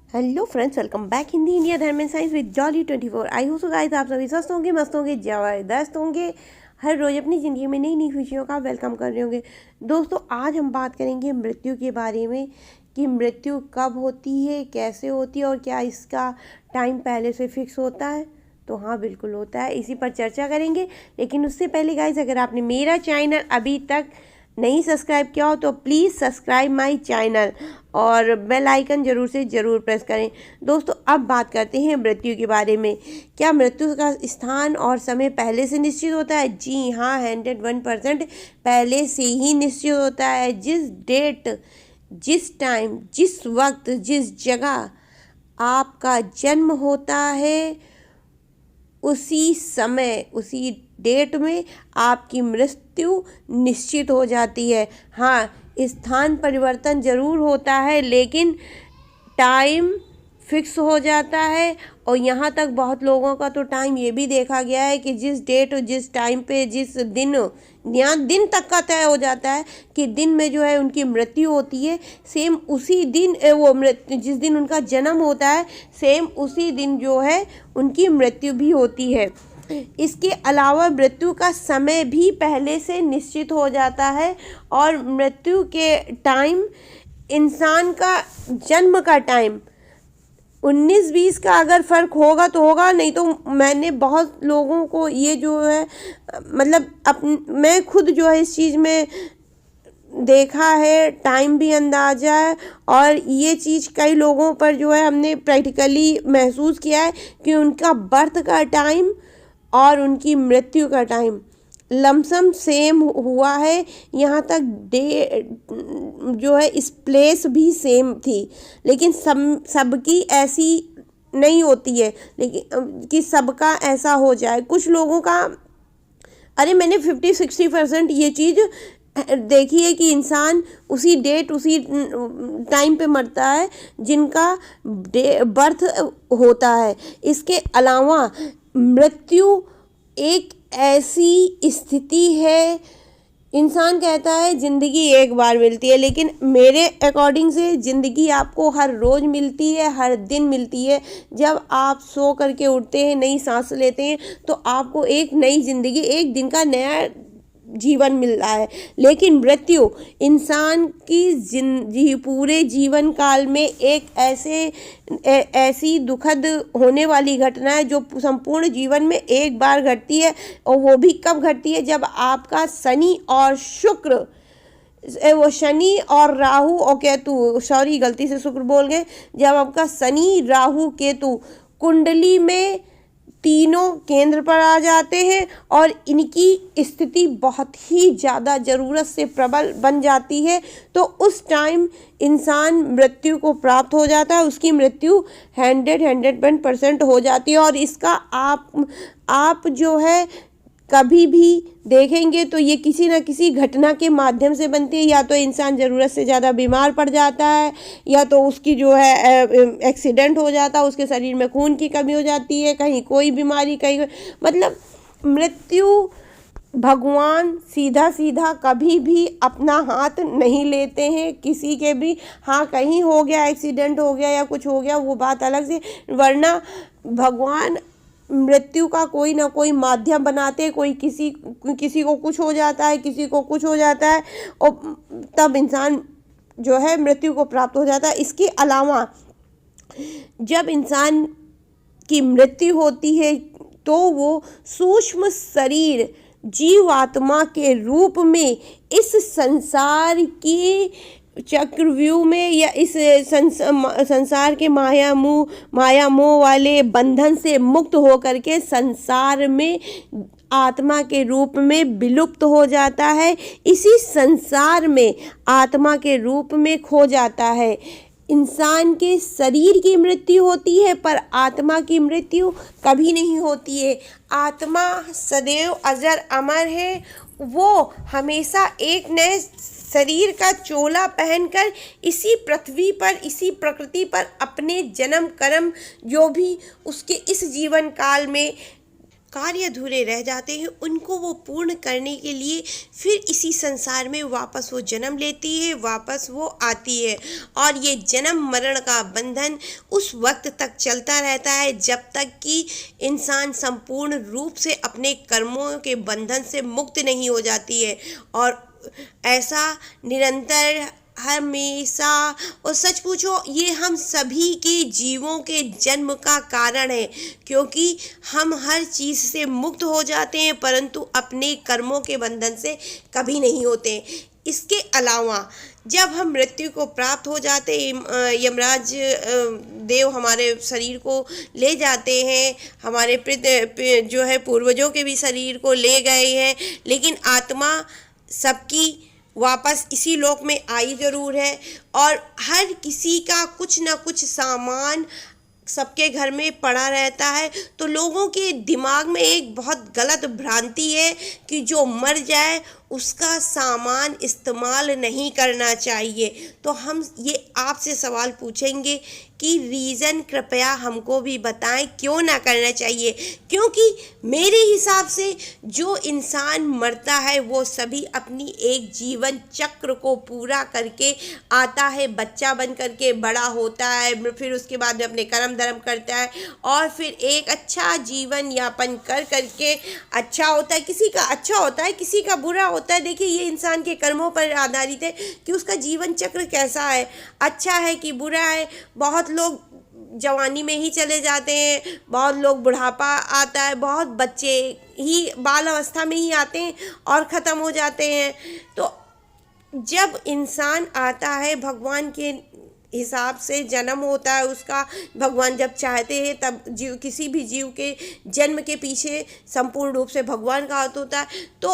Hello friends, welcome back Hindi India धर्म and science with Jolly 24। I hope so guys आप सभी स्वस्थ होंगे, मस्त होंगे, जबरदस्त होंगे। हर रोज़ अपनी ज़िंदगी में नई नई खुशियों का वेलकम कर रहे होंगे। दोस्तों, आज हम बात करेंगे मृत्यु के बारे में कि मृत्यु कब होती है, कैसे होती है और क्या इसका टाइम पहले से फिक्स होता है। तो हाँ, बिल्कुल होता है, इसी पर चर्चा करेंगे। लेकिन उससे पहले गाइस, अगर आपने मेरा चैनल अभी तक नहीं सब्सक्राइब किया हो तो प्लीज़ सब्सक्राइब माय चैनल और बेल आइकन ज़रूर से ज़रूर प्रेस करें। दोस्तों, अब बात करते हैं मृत्यु के बारे में। क्या मृत्यु का स्थान और समय पहले से निश्चित होता है? जी हाँ, 101% पहले से ही निश्चित होता है। जिस डेट, जिस टाइम, जिस वक्त, जिस जगह आपका जन्म होता है, उसी समय, उसी डेट में आपकी मृत्यु निश्चित हो जाती है। हाँ, स्थान परिवर्तन ज़रूर होता है लेकिन टाइम फिक्स हो जाता है। और यहाँ तक बहुत लोगों का तो टाइम ये भी देखा गया है कि जिस डेट और जिस टाइम पे, जिस दिन, यहाँ दिन तक का तय हो जाता है कि दिन में जो है उनकी मृत्यु होती है, सेम उसी दिन वो मृत्यु, जिस दिन उनका जन्म होता है सेम उसी दिन जो है उनकी मृत्यु भी होती है। इसके अलावा मृत्यु का समय भी पहले से निश्चित हो जाता है और मृत्यु के टाइम, इंसान का जन्म का टाइम 19-20 का अगर फ़र्क होगा तो होगा, नहीं तो मैंने बहुत लोगों को ये जो है मतलब मैं खुद जो है इस चीज़ में देखा है, टाइम भी अंदाजा है। और ये चीज़ कई लोगों पर जो है हमने प्रैक्टिकली महसूस किया है कि उनका बर्थ का टाइम और उनकी मृत्यु का टाइम लमसम सेम हुआ है। यहाँ तक डे जो है इस प्लेस भी सेम थी, लेकिन सबकी ऐसी नहीं होती है, लेकिन कि सबका ऐसा हो जाए। कुछ लोगों का, अरे मैंने 50-60% ये चीज़ देखी है कि इंसान उसी डेट, उसी टाइम पे मरता है जिनका बर्थ होता है। इसके अलावा मृत्यु एक ऐसी स्थिति है, इंसान कहता है ज़िंदगी एक बार मिलती है, लेकिन मेरे अकॉर्डिंग से ज़िंदगी आपको हर रोज़ मिलती है, हर दिन मिलती है। जब आप सो करके उठते हैं, नई सांस लेते हैं, तो आपको एक नई ज़िंदगी, एक दिन का नया जीवन मिल रहा है। लेकिन मृत्यु इंसान की पूरे जीवन काल में एक ऐसी दुखद होने वाली घटना है जो संपूर्ण जीवन में एक बार घटती है। और वो भी कब घटती है? जब आपका शनि और शुक्र, वो शनि और राहु और केतु, सॉरी गलती से शुक्र बोल गए, जब आपका शनि, राहु, केतु कुंडली में तीनों केंद्र पर आ जाते हैं और इनकी स्थिति बहुत ही ज़्यादा ज़रूरत से प्रबल बन जाती है, तो उस टाइम इंसान मृत्यु को प्राप्त हो जाता है। उसकी मृत्यु 100% हो जाती है। और इसका आप जो है कभी भी देखेंगे तो ये किसी न किसी घटना के माध्यम से बनती है। या तो इंसान ज़रूरत से ज़्यादा बीमार पड़ जाता है, या तो उसकी जो है एक्सीडेंट हो जाता है, उसके शरीर में खून की कमी हो जाती है, कहीं कोई बीमारी, कहीं मतलब मृत्यु, भगवान सीधा सीधा कभी भी अपना हाथ नहीं लेते हैं किसी के भी। हाँ, कहीं हो गया, एक्सीडेंट हो गया या कुछ हो गया, वो बात अलग से, वरना भगवान मृत्यु का कोई ना कोई माध्यम बनाते। कोई किसी को कुछ हो जाता है, किसी को कुछ हो जाता है और तब इंसान जो है मृत्यु को प्राप्त हो जाता है। इसके अलावा जब इंसान की मृत्यु होती है तो वो सूक्ष्म शरीर, जीवात्मा के रूप में इस संसार की चक्रव्यूह में या इस संसार के माया मोह वाले बंधन से मुक्त होकर के संसार में आत्मा के रूप में विलुप्त हो जाता है। इसी संसार में आत्मा के रूप में खो जाता है। इंसान के शरीर की मृत्यु होती है पर आत्मा की मृत्यु कभी नहीं होती है। आत्मा सदैव अजर अमर है। वो हमेशा एक नए शरीर का चोला पहनकर इसी पृथ्वी पर, इसी प्रकृति पर अपने जन्म कर्म जो भी उसके इस जीवन काल में कार्य अधूरे रह जाते हैं उनको वो पूर्ण करने के लिए फिर इसी संसार में वापस वो जन्म लेती है, वापस वो आती है। और ये जन्म मरण का बंधन उस वक्त तक चलता रहता है जब तक कि इंसान संपूर्ण रूप से अपने कर्मों के बंधन से मुक्त नहीं हो जाती है। और ऐसा निरंतर हमेशा, और सच पूछो ये हम सभी के जीवों के जन्म का कारण है, क्योंकि हम हर चीज़ से मुक्त हो जाते हैं परंतु अपने कर्मों के बंधन से कभी नहीं होते। इसके अलावा जब हम मृत्यु को प्राप्त हो जाते यमराज देव हमारे शरीर को ले जाते हैं, हमारे जो है पूर्वजों के भी शरीर को ले गए हैं, लेकिन आत्मा सबकी वापस इसी लोक में आई ज़रूर है। और हर किसी का कुछ ना कुछ सामान सबके घर में पड़ा रहता है। तो लोगों के दिमाग में एक बहुत गलत भ्रांति है कि जो मर जाए उसका सामान इस्तेमाल नहीं करना चाहिए। तो हम ये आपसे सवाल पूछेंगे कि रीज़न कृपया हमको भी बताएं क्यों ना करना चाहिए। क्योंकि मेरे हिसाब से जो इंसान मरता है वो सभी अपनी एक जीवन चक्र को पूरा करके आता है, बच्चा बन करके बड़ा होता है, फिर उसके बाद में अपने कर्म धर्म करता है और फिर एक अच्छा जीवन यापन कर करके अच्छा होता है। किसी का अच्छा होता है, किसी का बुरा होता है। देखिए ये इंसान के कर्मों पर आधारित है कि उसका जीवन चक्र कैसा है, अच्छा है कि बुरा है। बहुत लोग जवानी में ही चले जाते हैं, बहुत लोग बुढ़ापा आता है, बहुत बच्चे ही बाल अवस्था में ही आते हैं और ख़त्म हो जाते हैं। तो जब इंसान आता है भगवान के हिसाब से जन्म होता है उसका, भगवान जब चाहते हैं तब जीव, किसी भी जीव के जन्म के पीछे संपूर्ण रूप से भगवान का हाथ होता है। तो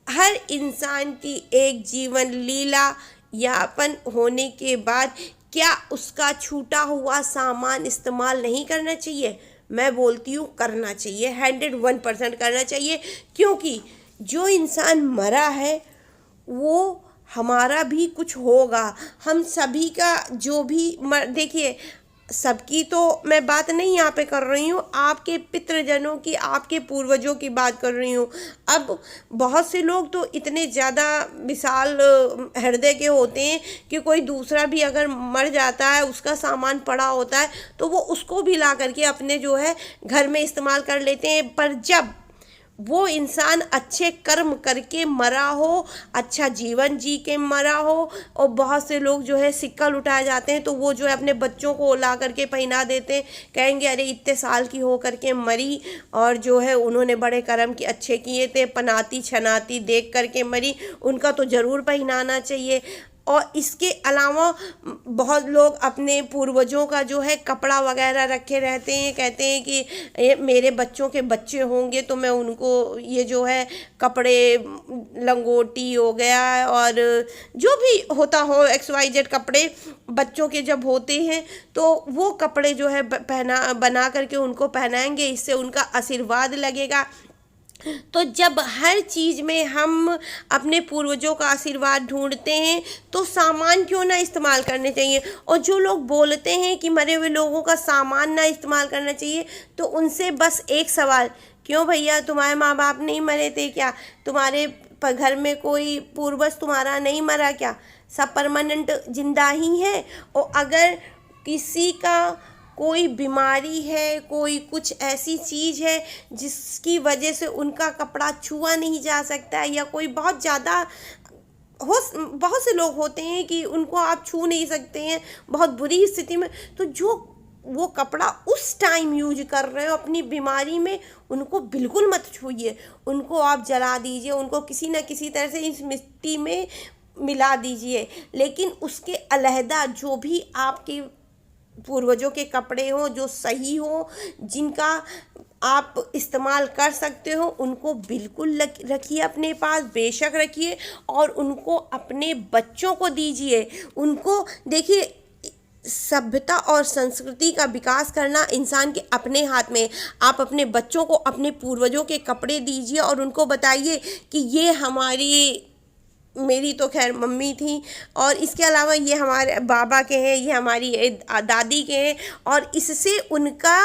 हर इंसान की एक जीवन लीला यापन होने के बाद क्या उसका छूटा हुआ सामान इस्तेमाल नहीं करना चाहिए? मैं बोलती हूँ करना चाहिए, 101% करना चाहिए। क्योंकि जो इंसान मरा है वो हमारा भी कुछ होगा, हम सभी का जो भी देखिए सबकी तो मैं बात नहीं यहाँ पे कर रही हूँ, आपके पितृजनों की, आपके पूर्वजों की बात कर रही हूँ। अब बहुत से लोग तो इतने ज़्यादा विशाल हृदय के होते हैं कि कोई दूसरा भी अगर मर जाता है, उसका सामान पड़ा होता है तो वो उसको भी ला करके अपने जो है घर में इस्तेमाल कर लेते हैं। पर जब वो इंसान अच्छे कर्म करके मरा हो, अच्छा जीवन जी के मरा हो, और बहुत से लोग जो है सिक्का लुटाए जाते हैं तो वो जो है अपने बच्चों को ला करके पहना देते हैं, कहेंगे अरे इतने साल की हो करके मरी और जो है उन्होंने बड़े कर्म के अच्छे किए थे, पनाती छनाती देख करके मरी, उनका तो ज़रूर पहनाना चाहिए। और इसके अलावा बहुत लोग अपने पूर्वजों का जो है कपड़ा वगैरह रखे रहते हैं, कहते हैं कि ये मेरे बच्चों के बच्चे होंगे तो मैं उनको ये जो है कपड़े, लंगोटी हो गया और जो भी होता हो XYZ कपड़े बच्चों के जब होते हैं तो वो कपड़े जो है बना करके उनको पहनाएंगे, इससे उनका आशीर्वाद लगेगा। तो जब हर चीज़ में हम अपने पूर्वजों का आशीर्वाद ढूंढते हैं तो सामान क्यों ना इस्तेमाल करने चाहिए। और जो लोग बोलते हैं कि मरे हुए लोगों का सामान ना इस्तेमाल करना चाहिए, तो उनसे बस एक सवाल, क्यों भैया तुम्हारे माँ बाप नहीं मरे थे क्या? तुम्हारे घर में कोई पूर्वज तुम्हारा नहीं मरा क्या? सब परमानेंट जिंदा ही है। और अगर किसी का कोई बीमारी है, कोई कुछ ऐसी चीज़ है जिसकी वजह से उनका कपड़ा छुआ नहीं जा सकता है, या कोई बहुत ज़्यादा बहुत से लोग होते हैं कि उनको आप छू नहीं सकते हैं बहुत बुरी स्थिति में, तो जो वो कपड़ा उस टाइम यूज कर रहे हो अपनी बीमारी में, उनको बिल्कुल मत छूइए, उनको आप जला दीजिए, उनको किसी न किसी तरह से इस मिट्टी में मिला दीजिए। लेकिन उसके अलहदा जो भी आपके पूर्वजों के कपड़े हों जो सही हों, जिनका आप इस्तेमाल कर सकते हो, उनको बिल्कुल रखिए अपने पास, बेशक रखिए, और उनको अपने बच्चों को दीजिए। उनको देखिए, सभ्यता और संस्कृति का विकास करना इंसान के अपने हाथ में। आप अपने बच्चों को अपने पूर्वजों के कपड़े दीजिए और उनको बताइए कि ये हमारी मेरी तो खैर मम्मी थी, और इसके अलावा ये हमारे बाबा के हैं, ये हमारी दादी के हैं, और इससे उनका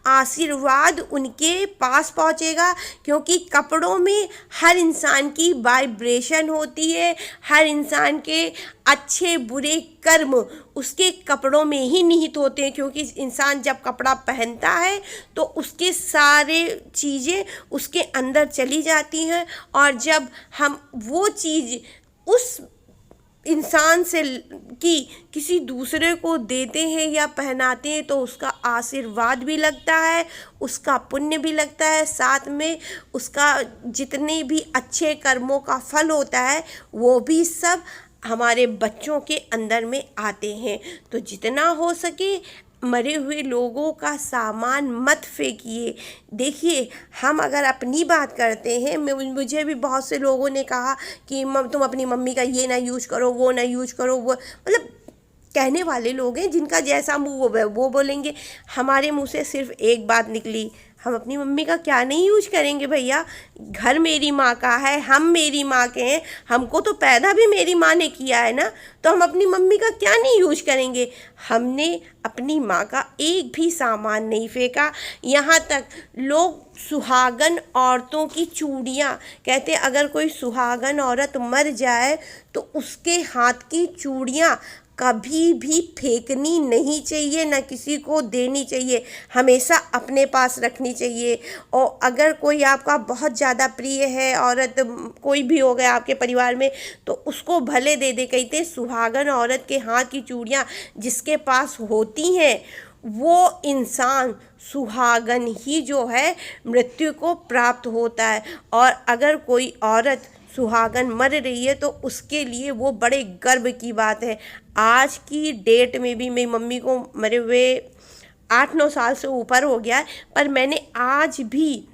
आशीर्वाद उनके पास पहुंचेगा, क्योंकि कपड़ों में हर इंसान की वाइब्रेशन होती है, हर इंसान के अच्छे बुरे कर्म उसके कपड़ों में ही निहित होते हैं, क्योंकि इंसान जब कपड़ा पहनता है तो उसके सारे चीज़ें उसके अंदर चली जाती हैं, और जब हम वो चीज़ उस इंसान से कि किसी दूसरे को देते हैं या पहनाते हैं तो उसका आशीर्वाद भी लगता है, उसका पुण्य भी लगता है, साथ में उसका जितने भी अच्छे कर्मों का फल होता है वो भी सब हमारे बच्चों के अंदर में आते हैं। तो जितना हो सके मरे हुए लोगों का सामान मत फेंकिए। देखिए, हम अगर अपनी बात करते हैं, मुझे भी बहुत से लोगों ने कहा कि तुम अपनी मम्मी का ये ना यूज करो, वो ना यूज करो, वो मतलब कहने वाले लोग हैं, जिनका जैसा मुंह वो बोलेंगे। हमारे मुंह से सिर्फ एक बात निकली, हम अपनी मम्मी का क्या नहीं यूज करेंगे भैया। घर मेरी माँ का है, हम मेरी माँ के हैं, हमको तो पैदा भी मेरी माँ ने किया है ना, तो हम अपनी मम्मी का क्या नहीं यूज करेंगे। हमने अपनी माँ का एक भी सामान नहीं फेंका। यहाँ तक लोग सुहागन औरतों की चूड़ियाँ कहते, अगर कोई सुहागन औरत मर जाए तो उसके हाथ की चूड़ियाँ कभी भी फेंकनी नहीं चाहिए, ना किसी को देनी चाहिए, हमेशा अपने पास रखनी चाहिए। और अगर कोई आपका बहुत ज़्यादा प्रिय है, औरत कोई भी हो गया आपके परिवार में, तो उसको भले दे दे। कहते सुहागन औरत के हाथ की चूड़ियाँ जिसके पास होती हैं वो इंसान सुहागन ही जो है मृत्यु को प्राप्त होता है। और अगर कोई औरत सुहागन मर रही है तो उसके लिए वो बड़े गर्व की बात है। आज की डेट में भी मेरी मम्मी को मरे हुए 8-9 साल से ऊपर हो गया है, पर मैंने आज भी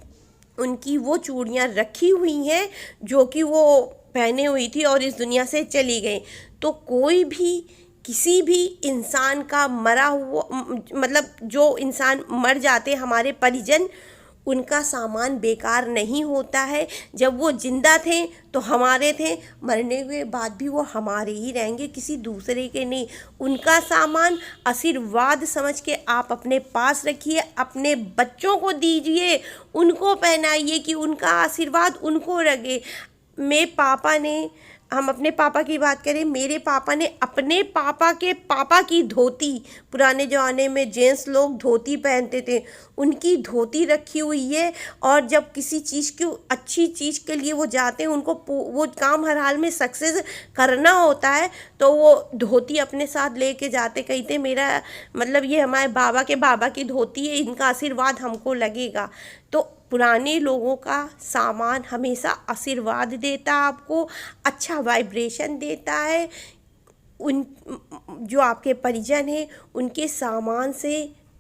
उनकी वो चूड़ियाँ रखी हुई हैं जो कि वो पहने हुई थी और इस दुनिया से चली गई। तो कोई भी किसी भी इंसान का मरा हुआ, मतलब जो इंसान मर जाते हमारे परिजन, उनका सामान बेकार नहीं होता है। जब वो जिंदा थे तो हमारे थे, मरने के बाद भी वो हमारे ही रहेंगे, किसी दूसरे के नहीं। उनका सामान आशीर्वाद समझ के आप अपने पास रखिए, अपने बच्चों को दीजिए, उनको पहनाइए कि उनका आशीर्वाद उनको रहे। मेरे पापा ने, हम अपने पापा की बात करें, मेरे पापा ने अपने पापा के पापा की धोती, पुराने ज़माने में जेंट्स लोग धोती पहनते थे, उनकी धोती रखी हुई है। और जब किसी चीज़ की अच्छी चीज़ के लिए वो जाते हैं, उनको वो काम हर हाल में सक्सेस करना होता है, तो वो धोती अपने साथ लेके जाते। कहते मेरा मतलब ये हमारे बाबा के बाबा की धोती है, इनका आशीर्वाद हमको लगेगा। तो पुराने लोगों का सामान हमेशा आशीर्वाद देता है, आपको अच्छा वाइब्रेशन देता है। उन जो आपके परिजन हैं उनके सामान से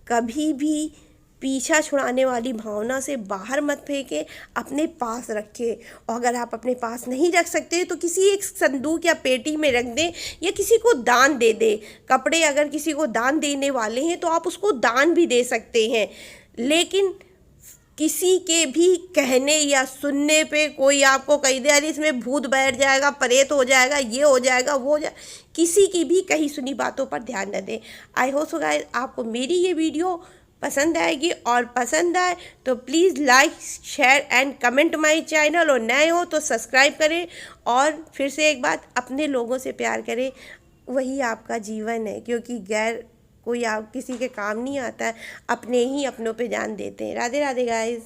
कभी भी पीछा छुड़ाने वाली भावना से बाहर मत फेंके, अपने पास रखें। और अगर आप अपने पास नहीं रख सकते तो किसी एक संदूक या पेटी में रख दें, या किसी को दान दे दें। कपड़े अगर किसी को दान देने वाले हैं तो आप उसको दान भी दे सकते हैं। लेकिन किसी के भी कहने या सुनने पे कोई आपको कह दे अरे इसमें भूत बैठ जाएगा, प्रेत हो जाएगा, ये हो जाएगा, वो हो जाएगा, किसी की भी कही सुनी बातों पर ध्यान न दें। आई होप सो गाइस आपको मेरी ये वीडियो पसंद आएगी, और पसंद आए तो please like share and comment my channel, और नए हो तो सब्सक्राइब करें। और फिर से एक बात, अपने लोगों से प्यार करें, वही आपका जीवन है, क्योंकि गैर कोई आप किसी के काम नहीं आता है, अपने ही अपनों पे जान देते हैं। राधे राधे गाइस।